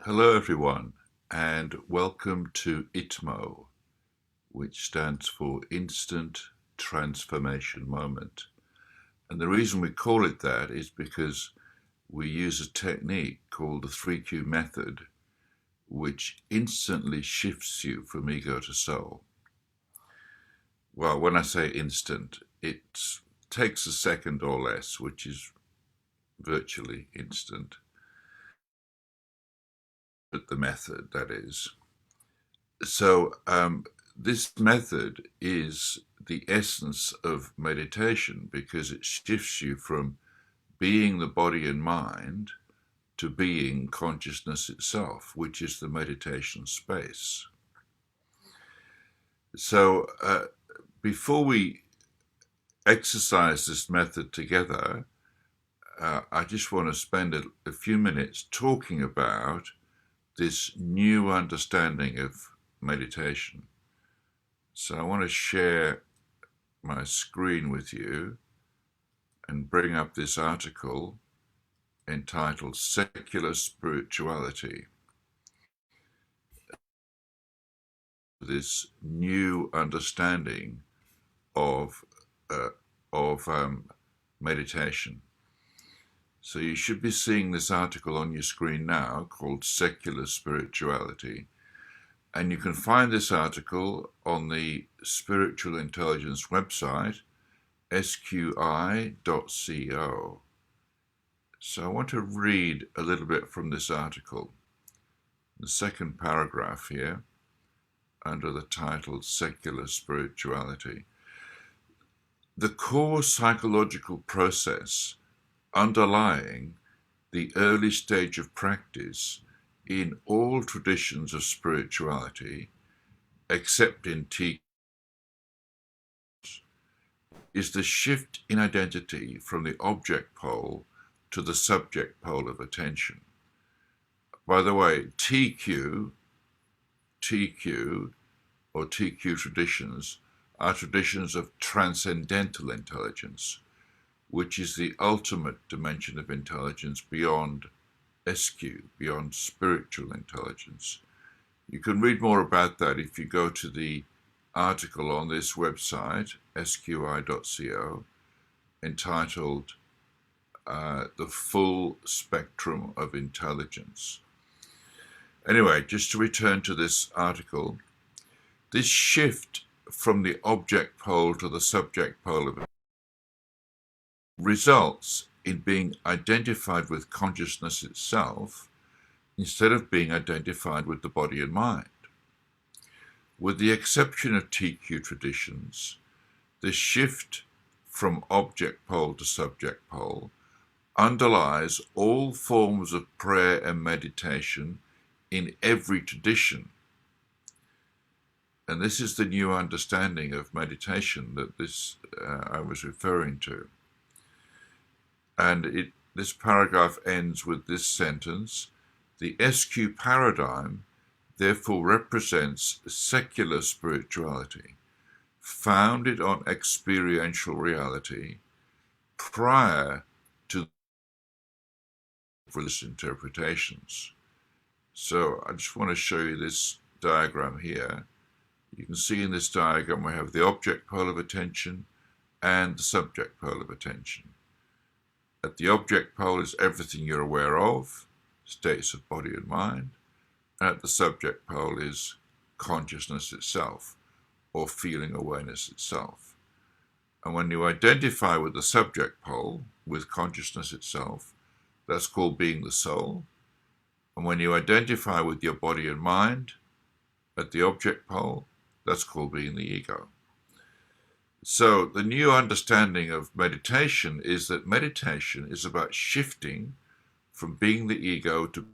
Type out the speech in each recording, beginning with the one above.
Hello, everyone, and welcome to ITMO, which stands for Instant Transformation Moment. And the reason we call it that is because we use a technique called the 3Q method, which instantly shifts you from ego to soul. Well, when I say instant, it takes a second or less, which is virtually instant, but the method, that is. So this method is the essence of meditation because it shifts you from being the body and mind to being consciousness itself, which is the meditation space. So before we exercise this method together, I just want to spend a few minutes talking about this new understanding of meditation. So I want to share my screen with you and bring up this article entitled Secular Spirituality. This new understanding of meditation. So you should be seeing this article on your screen now called Secular Spirituality. And you can find this article on the Spiritual Intelligence website, sqi.co. So I want to read a little bit from this article. The second paragraph here, under the title Secular Spirituality. The core psychological process underlying the early stage of practice in all traditions of spirituality, except in TQ, is the shift in identity from the object pole to the subject pole of attention. By the way, TQ, or TQ traditions are traditions of transcendental intelligence, which is the ultimate dimension of intelligence beyond SQ, beyond spiritual intelligence. You can read more about that if you go to the article on this website, sqi.co, entitled The Full Spectrum of Intelligence. Anyway, just to return to this article, this shift from the object pole to the subject pole of results in being identified with consciousness itself instead of being identified with the body and mind. With the exception of TQ traditions, the shift from object pole to subject pole underlies all forms of prayer and meditation in every tradition. And this is the new understanding of meditation that I was referring to. And this paragraph ends with this sentence: the SQ paradigm therefore represents secular spirituality, founded on experiential reality, prior to religious interpretations. So I just want to show you this diagram here. You can see in this diagram we have the object pole of attention and the subject pole of attention. At the object pole is everything you're aware of, states of body and mind, and at the subject pole is consciousness itself, or feeling awareness itself. And when you identify with the subject pole, with consciousness itself, that's called being the soul. And when you identify with your body and mind at the object pole, that's called being the ego. So the new understanding of meditation is that meditation is about shifting from being the ego to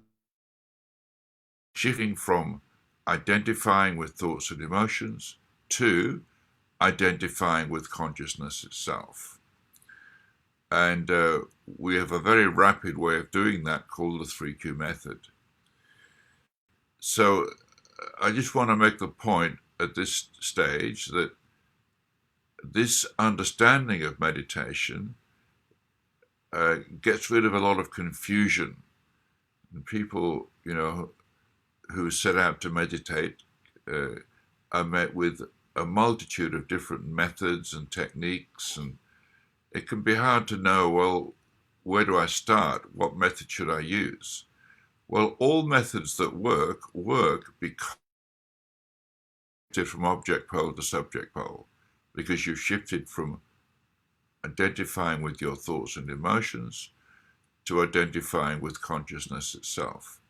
shifting from identifying with thoughts and emotions to identifying with consciousness itself. And we have a very rapid way of doing that called the 3Q method. So I just want to make the point at this stage that this understanding of meditation gets rid of a lot of confusion. And people, who set out to meditate are met with a multitude of different methods and techniques, and it can be hard to know, well, where do I start? What method should I use? Well, all methods that work because from object pole to subject pole, because you've shifted from identifying with your thoughts and emotions to identifying with consciousness itself.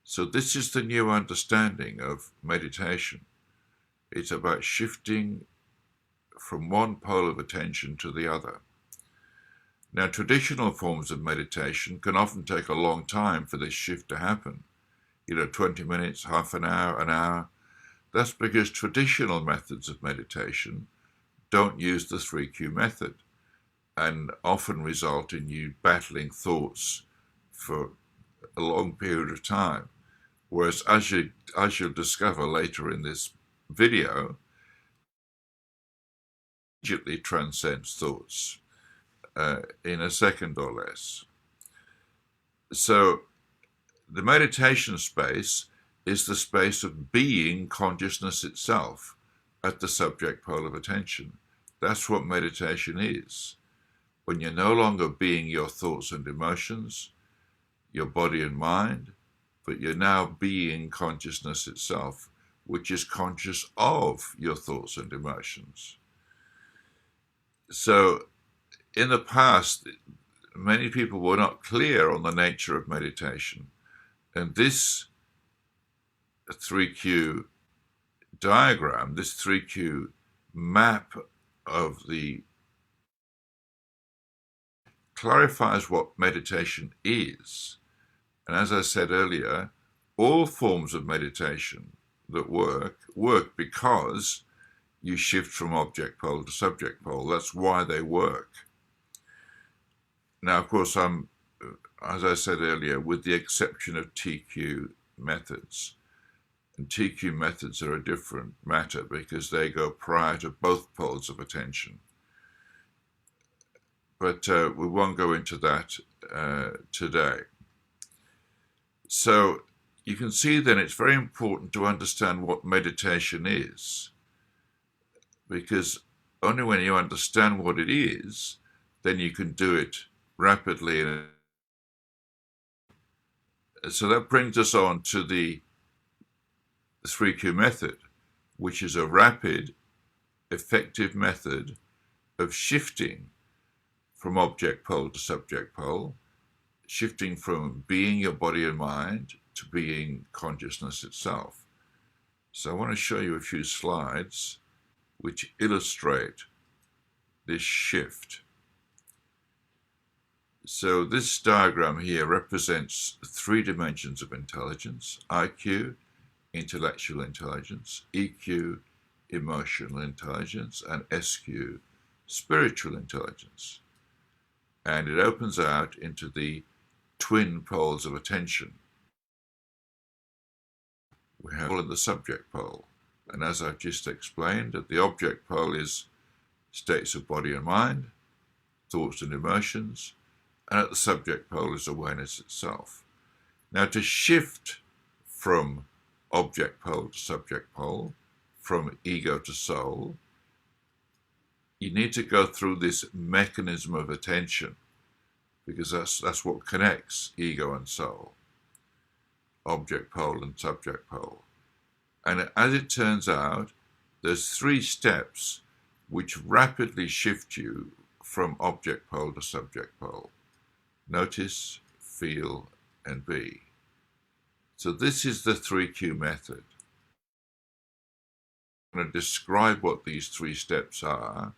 So this is the new understanding of meditation. It's about shifting from one pole of attention to the other. Now, traditional forms of meditation can often take a long time for this shift to happen. 20 minutes, half an hour, an hour. That's because traditional methods of meditation don't use the 3Q method and often result in you battling thoughts for a long period of time. Whereas as you'll discover later in this video, immediately transcends thoughts in a second or less. So the meditation space is the space of being consciousness itself at the subject pole of attention. That's what meditation is. When you're no longer being your thoughts and emotions, your body and mind, but you're now being consciousness itself, which is conscious of your thoughts and emotions. So in the past, many people were not clear on the nature of meditation. And this 3Q diagram, this 3Q map of the clarifies what meditation is. And as I said earlier, all forms of meditation that work because you shift from object pole to subject pole. That's why they work. Now, of course, as I said earlier, with the exception of TQ methods. And TQ methods are a different matter because they go prior to both poles of attention. But we won't go into that today. So you can see then it's very important to understand what meditation is, because only when you understand what it is, then you can do it rapidly. So that brings us on to the 3Q method, which is a rapid, effective method of shifting from object pole to subject pole, shifting from being your body and mind to being consciousness itself. So I want to show you a few slides which illustrate this shift. So this diagram here represents 3 dimensions of intelligence: IQ, intellectual intelligence; EQ, emotional intelligence; and SQ, spiritual intelligence. And it opens out into the twin poles of attention. We have all in the subject pole. And as I've just explained, at the object pole is states of body and mind, thoughts and emotions, and at the subject pole is awareness itself. Now, to shift from object pole to subject pole, from ego to soul, you need to go through this mechanism of attention, because that's what connects ego and soul, object pole and subject pole. And as it turns out, there's 3 steps which rapidly shift you from object pole to subject pole: notice, feel, and be. So this is the 3Q method. I'm going to describe what these 3 steps are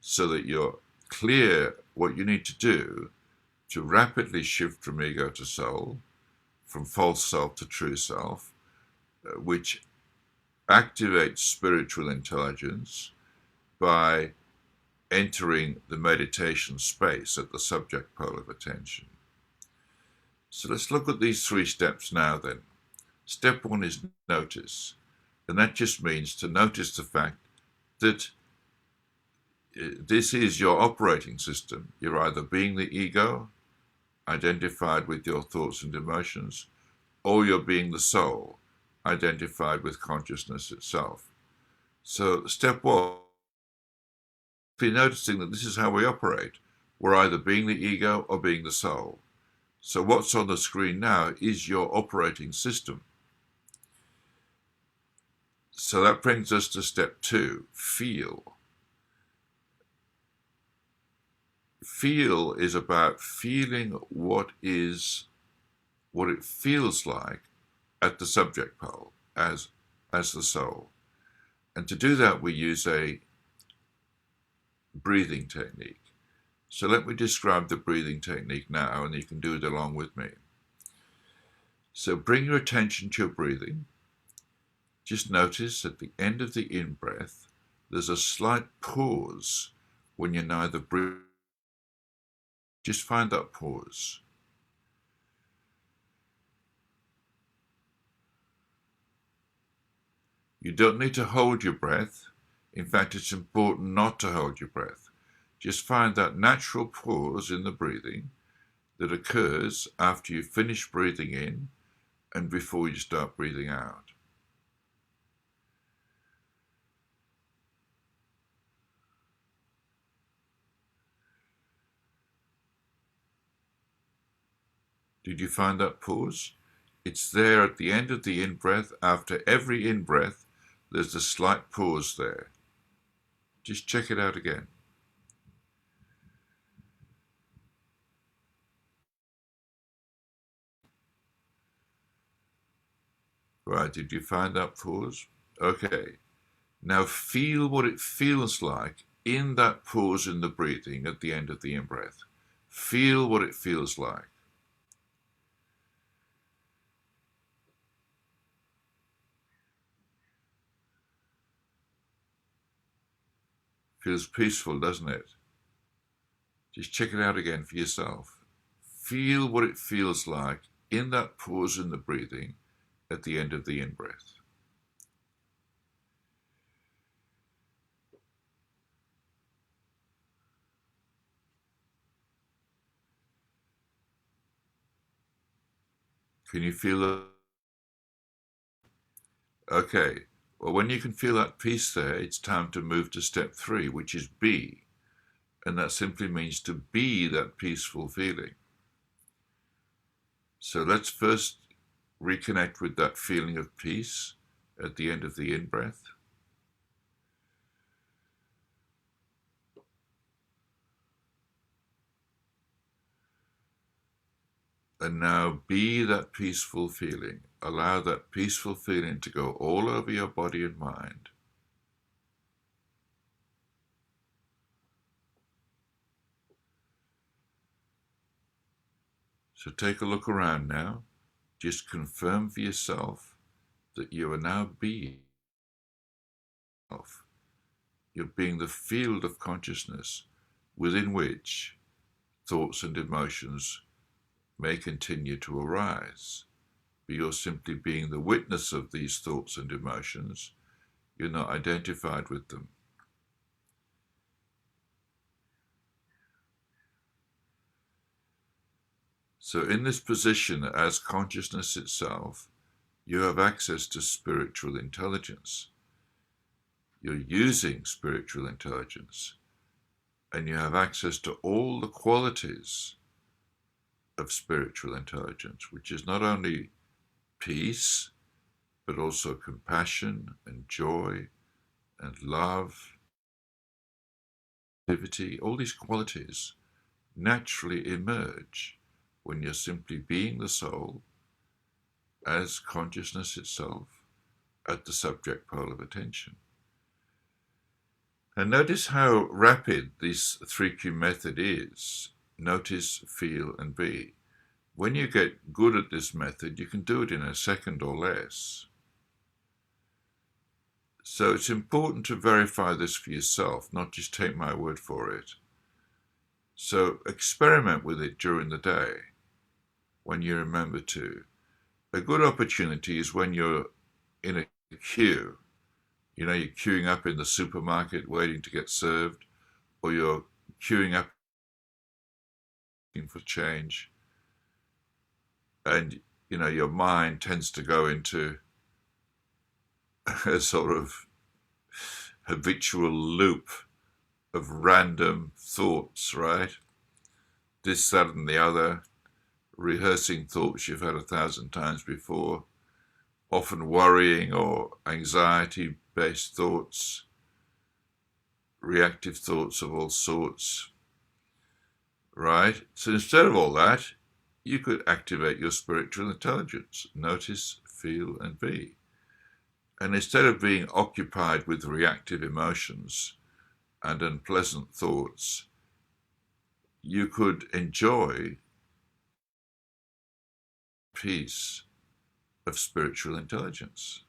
so that you're clear what you need to do to rapidly shift from ego to soul, from false self to true self, which activates spiritual intelligence by entering the meditation space at the subject pole of attention. So let's look at these 3 steps now then. Step 1 is notice, and that just means to notice the fact that this is your operating system. You're either being the ego, identified with your thoughts and emotions, or you're being the soul, identified with consciousness itself. So step one, be noticing that this is how we operate. We're either being the ego or being the soul. So what's on the screen now is your operating system. So that brings us to step two, feel. Feel is about feeling what it feels like at the subject pole as the soul. And to do that, we use a breathing technique. So let me describe the breathing technique now, and you can do it along with me. So bring your attention to your breathing. Just notice at the end of the in-breath, there's a slight pause when you're neither breathing. Just find that pause. You don't need to hold your breath. In fact, it's important not to hold your breath. Just find that natural pause in the breathing that occurs after you finish breathing in and before you start breathing out. Did you find that pause? It's there at the end of the in-breath. After every in-breath, there's a slight pause there. Just check it out again. Right, did you find that pause? Okay. Now feel what it feels like in that pause in the breathing at the end of the in-breath. Feel what it feels like. Feels peaceful, doesn't it? Just check it out again for yourself. Feel what it feels like in that pause in the breathing at the end of the in-breath. Can you feel that? Okay. Well, when you can feel that peace there, it's time to move to step three, which is be. And that simply means to be that peaceful feeling. So let's first reconnect with that feeling of peace at the end of the in-breath. And now be that peaceful feeling. Allow that peaceful feeling to go all over your body and mind. So take a look around now. Just confirm for yourself that you are now being. You're being the field of consciousness within which thoughts and emotions may continue to arise. But you're simply being the witness of these thoughts and emotions. You're not identified with them. So in this position as consciousness itself, you have access to spiritual intelligence. You're using spiritual intelligence, and you have access to all the qualities of spiritual intelligence, which is not only peace, but also compassion and joy and love, activity. All these qualities naturally emerge when you're simply being the soul as consciousness itself at the subject pole of attention. And notice how rapid this 3Q method is. Notice, feel, and be. When you get good at this method, you can do it in a second or less. So it's important to verify this for yourself, not just take my word for it. So experiment with it during the day when you remember to. A good opportunity is when you're in a queue. You know, you're queuing up in the supermarket waiting to get served, or you're queuing up for change, and you know your mind tends to go into a sort of habitual loop of random thoughts, right? This, that, and the other, rehearsing thoughts you've had 1,000 times before, often worrying or anxiety-based thoughts, reactive thoughts of all sorts, right? So instead of all that, you could activate your spiritual intelligence, notice, feel, and be. And instead of being occupied with reactive emotions and unpleasant thoughts, you could enjoy peace of spiritual intelligence.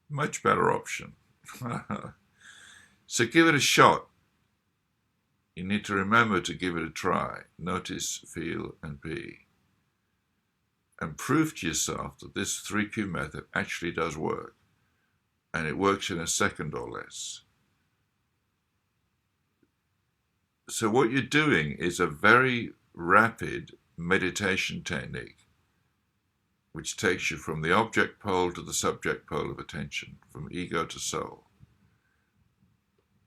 Much better option. So give it a shot. You need to remember to give it a try. Notice, feel, and be. And prove to yourself that this 3Q method actually does work. And it works in a second or less. So what you're doing is a very rapid meditation technique, which takes you from the object pole to the subject pole of attention, from ego to soul,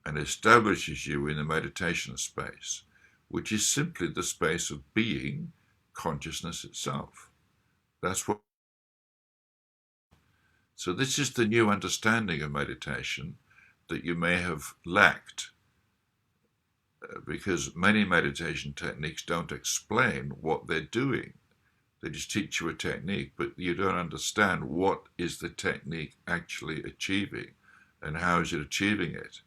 and establishes you in the meditation space, which is simply the space of being consciousness itself. That's what. So this is the new understanding of meditation that you may have lacked, because many meditation techniques don't explain what they're doing. They just teach you a technique, but you don't understand what is the technique actually achieving and how is it achieving it.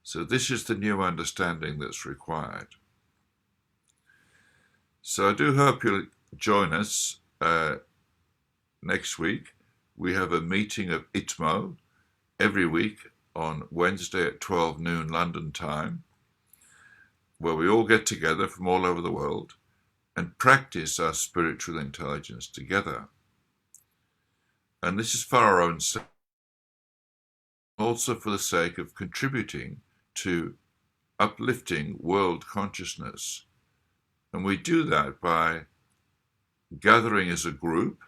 So this is the new understanding that's required. So I do hope you'll join us next week. We have a meeting of ITMO every week on Wednesday at 12 noon London time, where we all get together from all over the world and practice our spiritual intelligence together. And this is for our own sake, also for the sake of contributing to uplifting world consciousness. And we do that by gathering as a group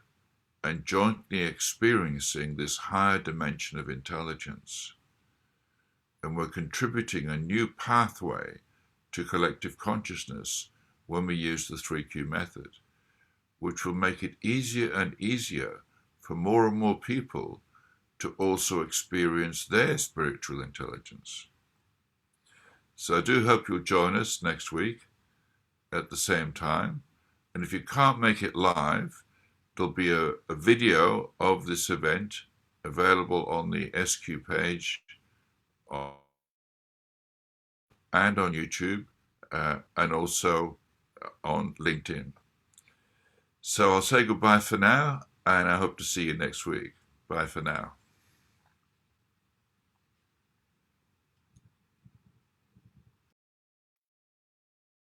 and jointly experiencing this higher dimension of intelligence. And we're contributing a new pathway to collective consciousness when we use the 3Q method, which will make it easier and easier for more and more people to also experience their spiritual intelligence. So I do hope you'll join us next week at the same time. And if you can't make it live, there'll be a video of this event available on the SQ page and on YouTube and also on LinkedIn. So I'll say goodbye for now, and I hope to see you next week. Bye for now.